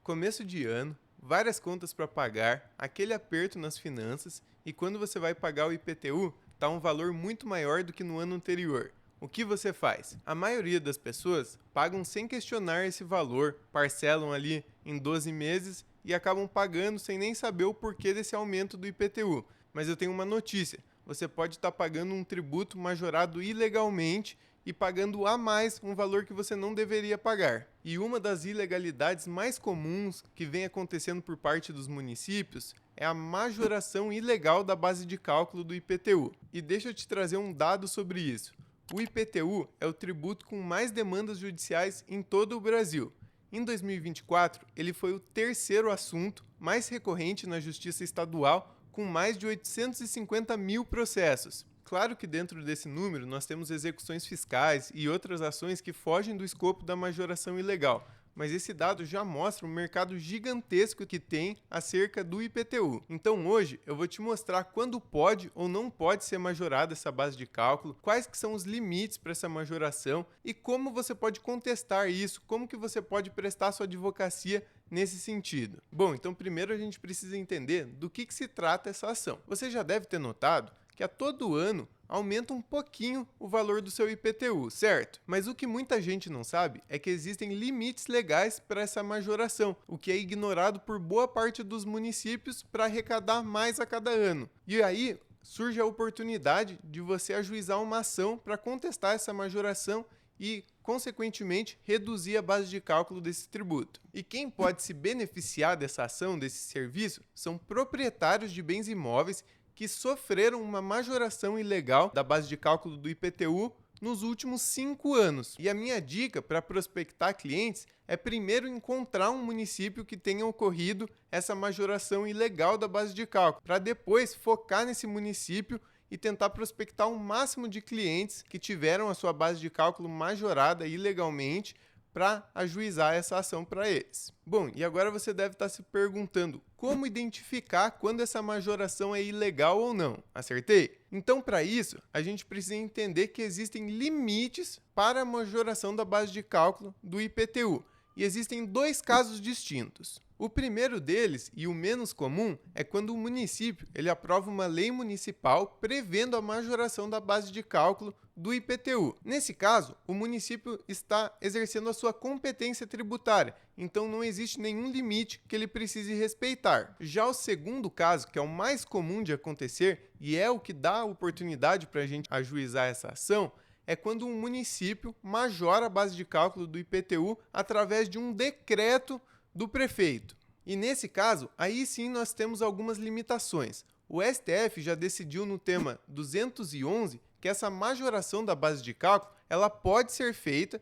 Começo de ano, várias contas para pagar, aquele aperto nas finanças e quando você vai pagar o IPTU, tá um valor muito maior do que no ano anterior. O que você faz? A maioria das pessoas pagam sem questionar esse valor, parcelam ali em 12 meses e acabam pagando sem nem saber o porquê desse aumento do IPTU. Mas eu tenho uma notícia: você pode estar pagando um tributo majorado ilegalmente e pagando a mais um valor que você não deveria pagar. E uma das ilegalidades mais comuns que vem acontecendo por parte dos municípios é a majoração ilegal da base de cálculo do IPTU. E deixa eu te trazer um dado sobre isso. O IPTU é o tributo com mais demandas judiciais em todo o Brasil. Em 2024, ele foi o terceiro assunto mais recorrente na Justiça Estadual, com mais de 850 mil processos. Claro que dentro desse número nós temos execuções fiscais e outras ações que fogem do escopo da majoração ilegal, mas esse dado já mostra um mercado gigantesco que tem acerca do IPTU. Então hoje eu vou te mostrar quando pode ou não pode ser majorada essa base de cálculo, quais que são os limites para essa majoração e como você pode contestar isso, como que você pode prestar sua advocacia nesse sentido. Bom, então primeiro a gente precisa entender do que se trata essa ação. Você já deve ter notado que a todo ano aumenta um pouquinho o valor do seu IPTU, certo? Mas o que muita gente não sabe é que existem limites legais para essa majoração, o que é ignorado por boa parte dos municípios para arrecadar mais a cada ano. E aí surge a oportunidade de você ajuizar uma ação para contestar essa majoração e, consequentemente, reduzir a base de cálculo desse tributo. E quem pode se beneficiar dessa ação, desse serviço, são proprietários de bens imóveis que sofreram uma majoração ilegal da base de cálculo do IPTU nos últimos 5 anos. E a minha dica para prospectar clientes é primeiro encontrar um município que tenha ocorrido essa majoração ilegal da base de cálculo, para depois focar nesse município e tentar prospectar o máximo de clientes que tiveram a sua base de cálculo majorada ilegalmente para ajuizar essa ação para eles. Bom, e agora você deve estar se perguntando como identificar quando essa majoração é ilegal ou não. Acertei? Então, para isso, a gente precisa entender que existem limites para a majoração da base de cálculo do IPTU. E existem dois casos distintos. O primeiro deles, e o menos comum, é quando o município ele aprova uma lei municipal prevendo a majoração da base de cálculo do IPTU. Nesse caso, o município está exercendo a sua competência tributária, então não existe nenhum limite que ele precise respeitar. Já o segundo caso, que é o mais comum de acontecer e é o que dá a oportunidade para a gente ajuizar essa ação, é quando um município majora a base de cálculo do IPTU através de um decreto do prefeito. E nesse caso, aí sim nós temos algumas limitações. O STF já decidiu no tema 211 que essa majoração da base de cálculo ela pode ser feita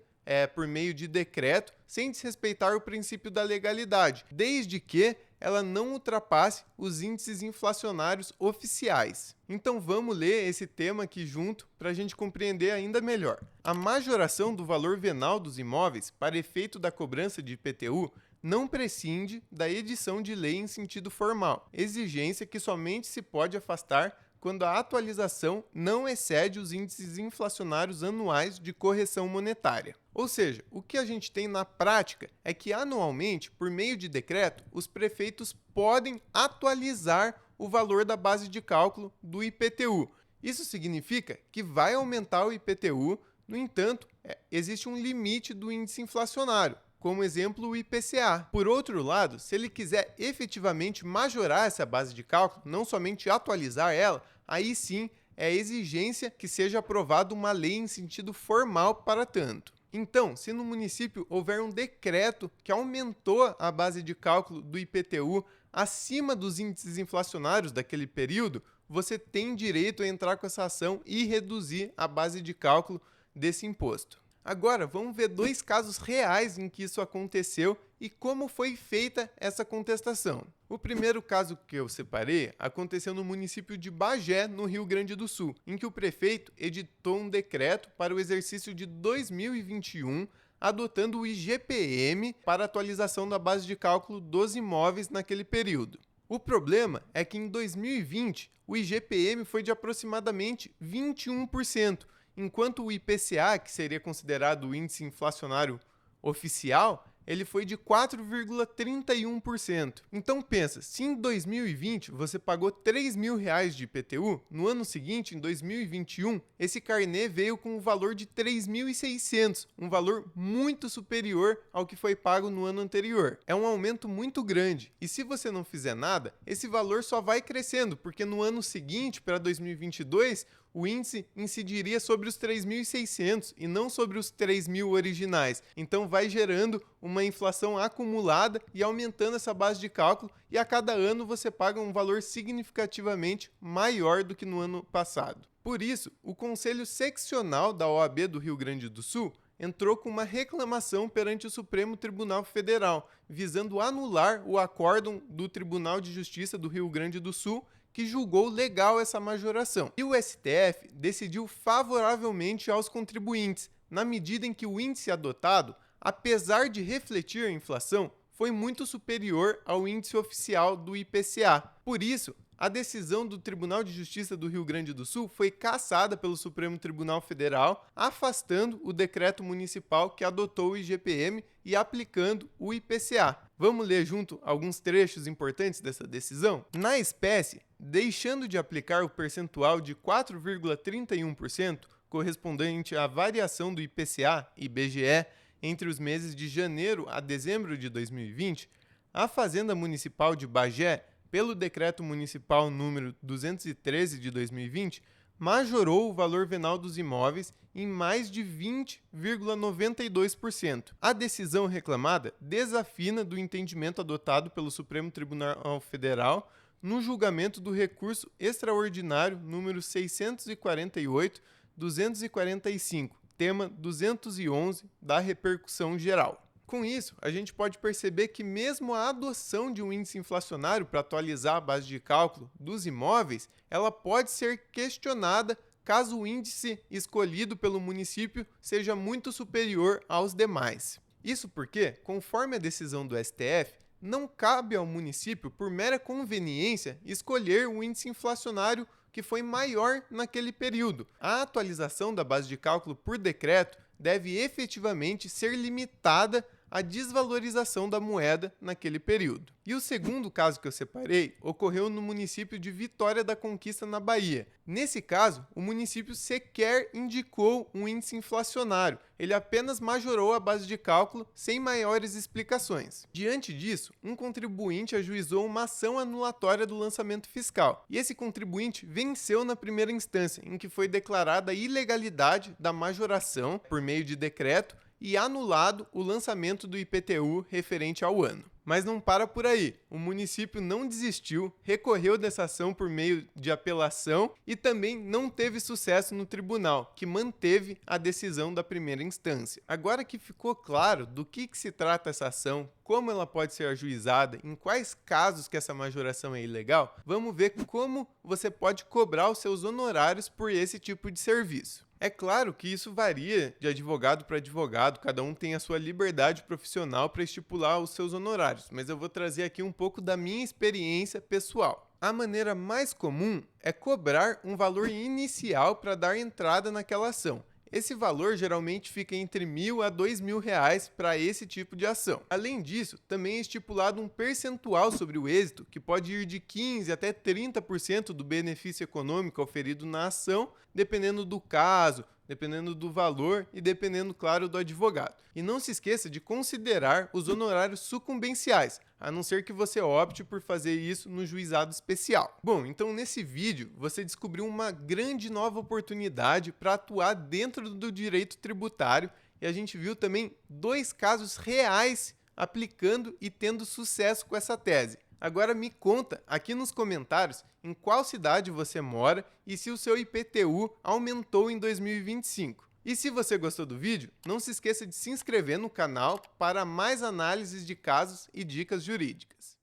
por meio de decreto, sem desrespeitar o princípio da legalidade, desde que ela não ultrapasse os índices inflacionários oficiais. Então vamos ler esse tema aqui junto para a gente compreender ainda melhor. A majoração do valor venal dos imóveis para efeito da cobrança de IPTU não prescinde da edição de lei em sentido formal, exigência que somente se pode afastar quando a atualização não excede os índices inflacionários anuais de correção monetária. Ou seja, o que a gente tem na prática é que anualmente, por meio de decreto, os prefeitos podem atualizar o valor da base de cálculo do IPTU. Isso significa que vai aumentar o IPTU, no entanto, existe um limite do índice inflacionário, como exemplo o IPCA. Por outro lado, se ele quiser efetivamente majorar essa base de cálculo, não somente atualizar ela, aí sim é exigência que seja aprovada uma lei em sentido formal para tanto. Então, se no município houver um decreto que aumentou a base de cálculo do IPTU acima dos índices inflacionários daquele período, você tem direito a entrar com essa ação e reduzir a base de cálculo desse imposto. Agora, vamos ver dois casos reais em que isso aconteceu e como foi feita essa contestação. O primeiro caso que eu separei aconteceu no município de Bagé, no Rio Grande do Sul, em que o prefeito editou um decreto para o exercício de 2021, adotando o IGPM para atualização da base de cálculo dos imóveis naquele período. O problema é que em 2020 o IGPM foi de aproximadamente 21%, enquanto o IPCA, que seria considerado o índice inflacionário oficial, ele foi de 4,31%. Então pensa, se em 2020 você pagou R$3.000 de IPTU, no ano seguinte, em 2021, esse carnê veio com o valor de 3.600, um valor muito superior ao que foi pago no ano anterior. É um aumento muito grande, e se você não fizer nada, esse valor só vai crescendo, porque no ano seguinte, para 2022, o índice incidiria sobre os 3.600 e não sobre os 3.000 originais. Então vai gerando uma inflação acumulada e aumentando essa base de cálculo, e a cada ano você paga um valor significativamente maior do que no ano passado. Por isso, o Conselho Seccional da OAB do Rio Grande do Sul entrou com uma reclamação perante o Supremo Tribunal Federal, visando anular o acórdão do Tribunal de Justiça do Rio Grande do Sul, que julgou legal essa majoração. E o STF decidiu favoravelmente aos contribuintes, na medida em que o índice adotado, apesar de refletir a inflação, foi muito superior ao índice oficial do IPCA. Por isso, a decisão do Tribunal de Justiça do Rio Grande do Sul foi cassada pelo Supremo Tribunal Federal, afastando o decreto municipal que adotou o IGPM e aplicando o IPCA. Vamos ler junto alguns trechos importantes dessa decisão? Na espécie, deixando de aplicar o percentual de 4,31%, correspondente à variação do IPCA e IBGE entre os meses de janeiro a dezembro de 2020, a Fazenda Municipal de Bagé, pelo Decreto Municipal número 213 de 2020, majorou o valor venal dos imóveis em mais de 20,92%. A decisão reclamada desafina do entendimento adotado pelo Supremo Tribunal Federal no julgamento do recurso extraordinário número 648/245, tema 211 da repercussão geral. Com isso, a gente pode perceber que mesmo a adoção de um índice inflacionário para atualizar a base de cálculo dos imóveis, ela pode ser questionada caso o índice escolhido pelo município seja muito superior aos demais. Isso porque, conforme a decisão do STF, não cabe ao município, por mera conveniência, escolher o índice inflacionário que foi maior naquele período. A atualização da base de cálculo por decreto deve efetivamente ser limitada à desvalorização da moeda naquele período. E o segundo caso que eu separei ocorreu no município de Vitória da Conquista, na Bahia. Nesse caso, o município sequer indicou um índice inflacionário, ele apenas majorou a base de cálculo sem maiores explicações. Diante disso, um contribuinte ajuizou uma ação anulatória do lançamento fiscal, e esse contribuinte venceu na primeira instância, em que foi declarada a ilegalidade da majoração por meio de decreto e anulado o lançamento do IPTU referente ao ano. Mas não para por aí. O município não desistiu, recorreu dessa ação por meio de apelação e também não teve sucesso no tribunal, que manteve a decisão da primeira instância. Agora que ficou claro do que se trata essa ação, como ela pode ser ajuizada, em quais casos que essa majoração é ilegal, vamos ver como você pode cobrar os seus honorários por esse tipo de serviço. É claro que isso varia de advogado para advogado, cada um tem a sua liberdade profissional para estipular os seus honorários, mas eu vou trazer aqui um pouco da minha experiência pessoal. A maneira mais comum é cobrar um valor inicial para dar entrada naquela ação. Esse valor geralmente fica entre R$1.000 a R$2.000 para esse tipo de ação. Além disso, também é estipulado um percentual sobre o êxito, que pode ir de 15% até 30% do benefício econômico oferido na ação, dependendo do caso, dependendo do valor e dependendo, claro, do advogado. E não se esqueça de considerar os honorários sucumbenciais, a não ser que você opte por fazer isso no juizado especial. Bom, então nesse vídeo você descobriu uma grande nova oportunidade para atuar dentro do direito tributário e a gente viu também 2 casos reais aplicando e tendo sucesso com essa tese. Agora me conta aqui nos comentários em qual cidade você mora e se o seu IPTU aumentou em 2025. E se você gostou do vídeo, não se esqueça de se inscrever no canal para mais análises de casos e dicas jurídicas.